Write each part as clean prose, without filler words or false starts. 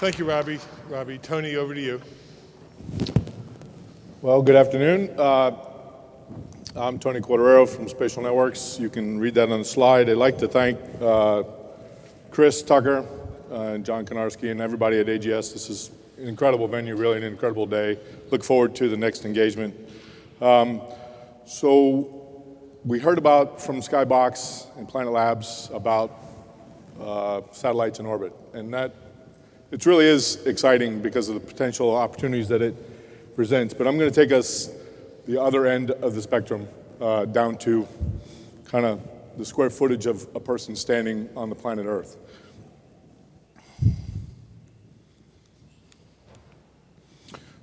Thank you, Robbie. Tony, over to you. Well, good afternoon. I'm Tony Quartararo from Spatial Networks. You can read that on the slide. I'd like to thank Chris Tucker and John Konarski and everybody at AGS. This is an incredible venue, really an incredible day. Look forward to the next engagement. So we heard from Skybox and Planet Labs about satellites in orbit, and that it really is exciting because of the potential opportunities that it presents. But I'm going to take us the other end of the spectrum, down to kind of the square footage of a person standing on the planet Earth.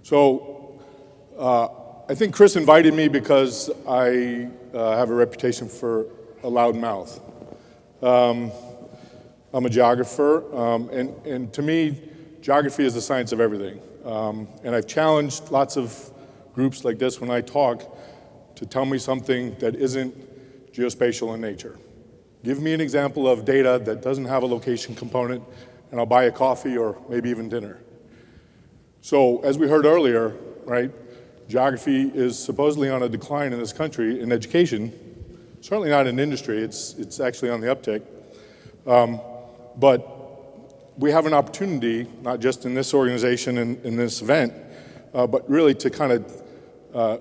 So I think Chris invited me because I have a reputation for a loud mouth. I'm a geographer, and to me, geography is the science of everything. And I've challenged lots of groups like this when I talk to tell me something that isn't geospatial in nature. Give me an example of data that doesn't have a location component, and I'll buy a coffee or maybe even dinner. So as we heard earlier, right, geography is supposedly on a decline in this country in education, certainly not in industry, it's actually on the uptick. But we have an opportunity, not just in this organization and in this event, but really to kind of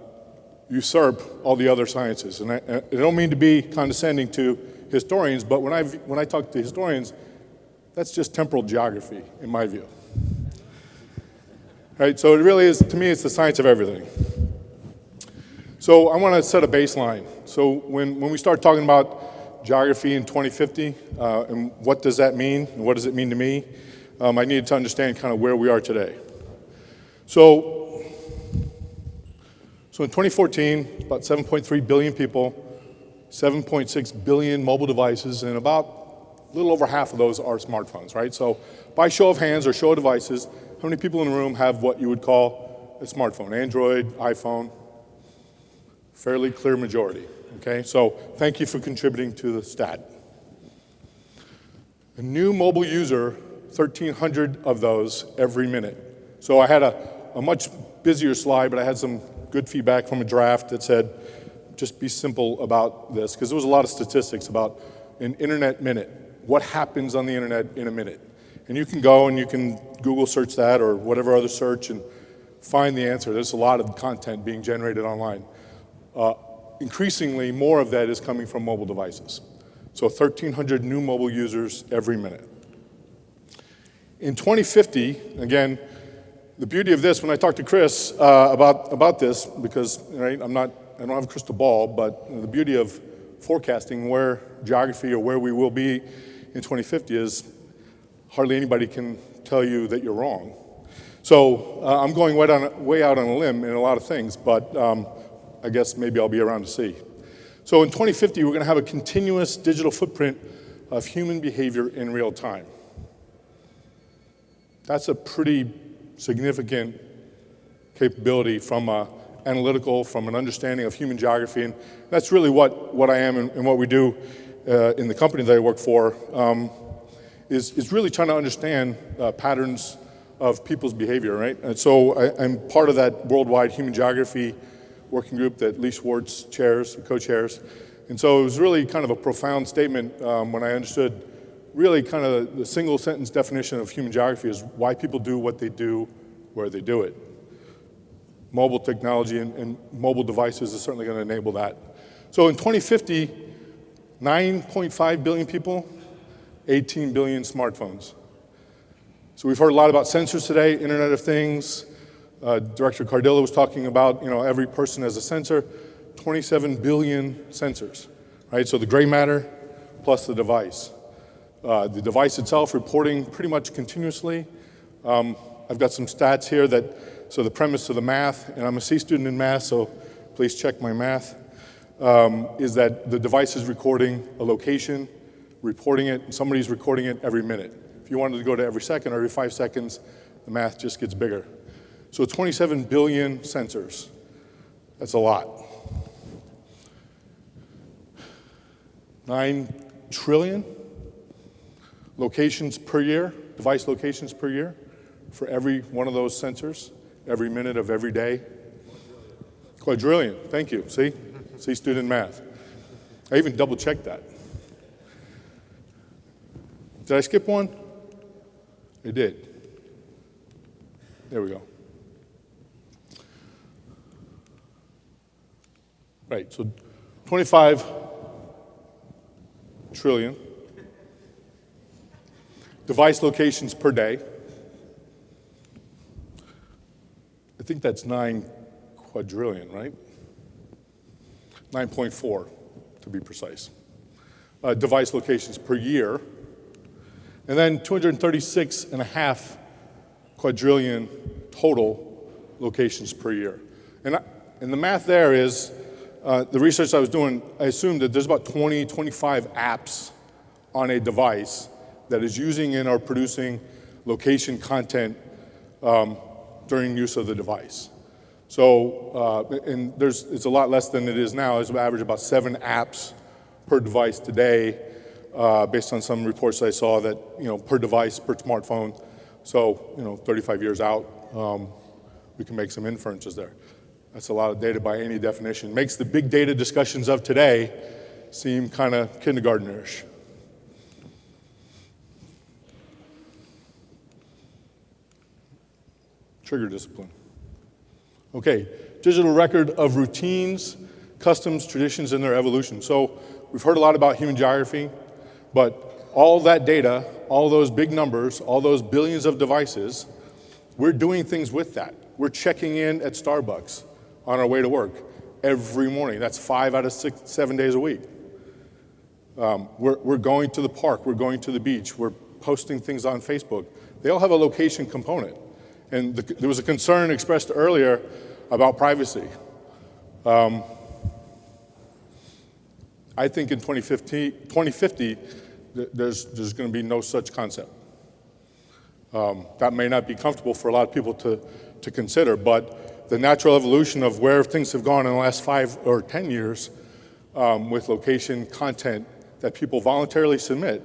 usurp all the other sciences. And I don't mean to be condescending to historians, but when I talk to historians, that's just temporal geography, in my view. Right, so it really is, to me, it's the science of everything. So I want to set a baseline. So when we start talking about geography in 2050, and what does that mean, and what does it mean to me, I needed to understand kind of where we are today. So in 2014, about 7.3 billion people, 7.6 billion mobile devices, and about a little over half of those are smartphones, right? So by show of hands or show of devices, how many people in the room have what you would call a smartphone? Android, iPhone, fairly clear majority. Okay, so thank you for contributing to the stat. A new mobile user, 1,300 of those every minute. So I had a much busier slide, but I had some good feedback from a draft that said, just be simple about this, because there was a lot of statistics about an internet minute. What happens on the internet in a minute? And you can go and you can Google search that or whatever other search and find the answer. There's a lot of content being generated online. Increasingly, more of that is coming from mobile devices. So 1,300 new mobile users every minute. In 2050, again, the beauty of this, when I talked to Chris about this, because right, I don't have a crystal ball, but the beauty of forecasting where geography or where we will be in 2050 is hardly anybody can tell you that you're wrong. So I'm going way out on a limb in a lot of things, but I guess maybe I'll be around to see. So in 2050, we're going to have a continuous digital footprint of human behavior in real time. That's a pretty significant capability from an understanding of human geography, and that's really what I am and what we do in the company that I work for, is really trying to understand patterns of people's behavior, right? And so I'm part of that worldwide human geography working group that Lee Schwartz co-chairs. And so it was really kind of a profound statement when I understood really kind of the single sentence definition of human geography is why people do what they do, where they do it. Mobile technology and mobile devices is certainly going to enable that. So in 2050, 9.5 billion people, 18 billion smartphones. So we've heard a lot about sensors today, Internet of Things. Director Cardillo was talking about, every person has a sensor, 27 billion sensors, right? So the gray matter plus the device. The device itself reporting pretty much continuously. I've got some stats here so the premise of the math, and I'm a C student in math, so please check my math, is that the device is recording a location, reporting it, and somebody's recording it every minute. If you wanted to go to every second or every 5 seconds, the math just gets bigger. So 27 billion sensors, that's a lot. 9 trillion locations per year, device locations per year, for every one of those sensors, every minute of every day? Quadrillion, thank you, see? See, student math. I even double checked that. Did I skip one? I did. There we go. Right, so 25 trillion device locations per day. I think that's 9 quadrillion, right? 9.4 to be precise. Device locations per year. And then 236.5 quadrillion total locations per year. And the math there is, the research I was doing, I assumed that there's about 20, 25 apps on a device that is using and or producing location content during use of the device. So, and it's a lot less than it is now. It's average about 7 apps per device today, based on some reports I saw that, per device, per smartphone. So, 35 years out, we can make some inferences there. That's a lot of data by any definition. Makes the big data discussions of today seem kind of kindergartnerish. Trigger discipline. Okay, digital record of routines, customs, traditions, and their evolution. So we've heard a lot about human geography, but all that data, all those big numbers, all those billions of devices, we're doing things with that. We're checking in at Starbucks on our way to work every morning. That's 5 out of 7 days a week. We're going to the park, we're going to the beach, we're posting things on Facebook. They all have a location component. And there was a concern expressed earlier about privacy. I think in 2050 there's going to be no such concept. That may not be comfortable for a lot of people to consider, but the natural evolution of where things have gone in the last 5 or 10 years with location content that people voluntarily submit,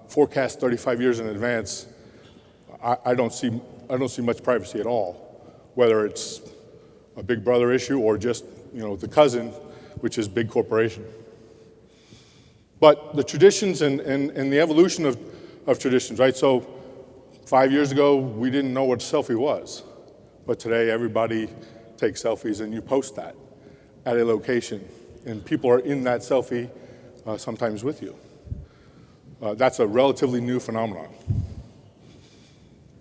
forecast 35 years in advance, I don't see much privacy at all, whether it's a big brother issue or just the cousin, which is big corporation. But the traditions and the evolution of traditions, right? So 5 years ago, we didn't know what a selfie was, but today everybody takes selfies and you post that at a location, and people are in that selfie sometimes with you. That's a relatively new phenomenon.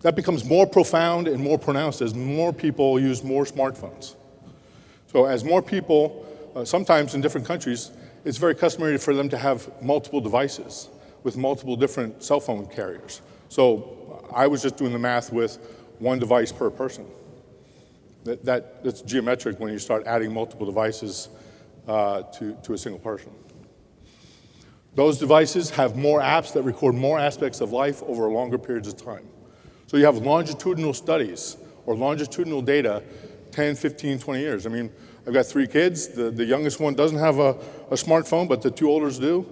That becomes more profound and more pronounced as more people use more smartphones. So as more people, sometimes in different countries, it's very customary for them to have multiple devices with multiple different cell phone carriers. So I was just doing the math with 1 device per person. That's geometric when you start adding multiple devices to a single person. Those devices have more apps that record more aspects of life over longer periods of time. So you have longitudinal studies or longitudinal data, 10, 15, 20 years. I mean, I've got 3 kids. The youngest one doesn't have a smartphone, but the 2 olders do.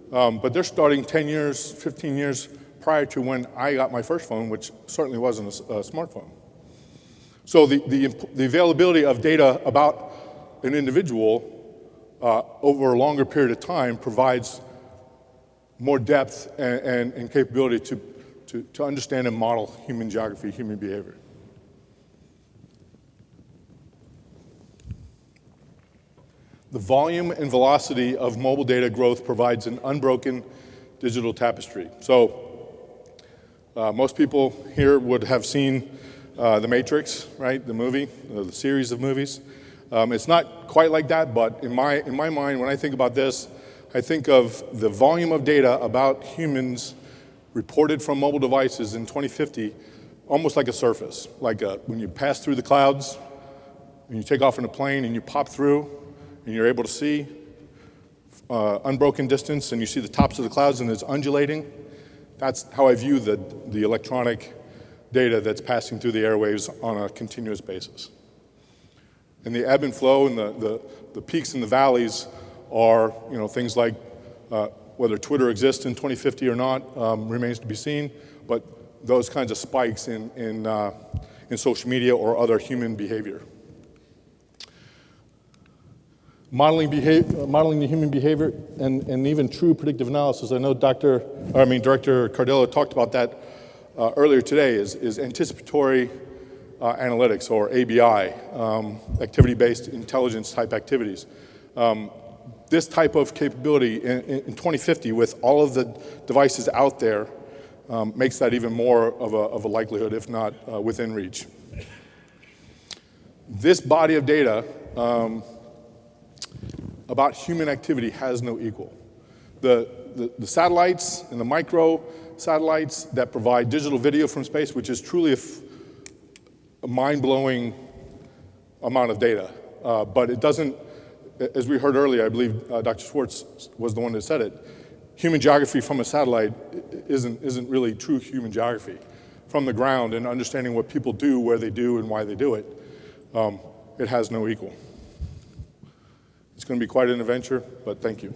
But they're starting 10 years, 15 years prior to when I got my first phone, which certainly wasn't a smartphone. So the availability of data about an individual over a longer period of time provides more depth and capability to understand and model human geography, human behavior. The volume and velocity of mobile data growth provides an unbroken digital tapestry. So most people here would have seen The Matrix, right? The movie, the series of movies. It's not quite like that, but in my mind, when I think about this, I think of the volume of data about humans reported from mobile devices in 2050 almost like a surface, like when you pass through the clouds, when you take off in a plane and you pop through and you're able to see unbroken distance and you see the tops of the clouds and it's undulating. That's how I view the electronic data that's passing through the airwaves on a continuous basis. And the ebb and flow and the peaks and the valleys are things like whether Twitter exists in 2050 or not remains to be seen, but those kinds of spikes in social media or other human behavior. Modeling the human behavior and even true predictive analysis. I know Director Cardillo talked about that earlier today, is anticipatory analytics, or ABI, activity-based intelligence type activities. This type of capability in 2050, with all of the devices out there, makes that even more of a likelihood, if not within reach. This body of data about human activity has no equal. The satellites and the micro satellites that provide digital video from space, which is truly a mind-blowing amount of data, but it doesn't, as we heard earlier, I believe Dr. Schwartz was the one that said it, human geography from a satellite isn't really true human geography. From the ground and understanding what people do, where they do, and why they do it, it has no equal. It's going to be quite an adventure, but thank you.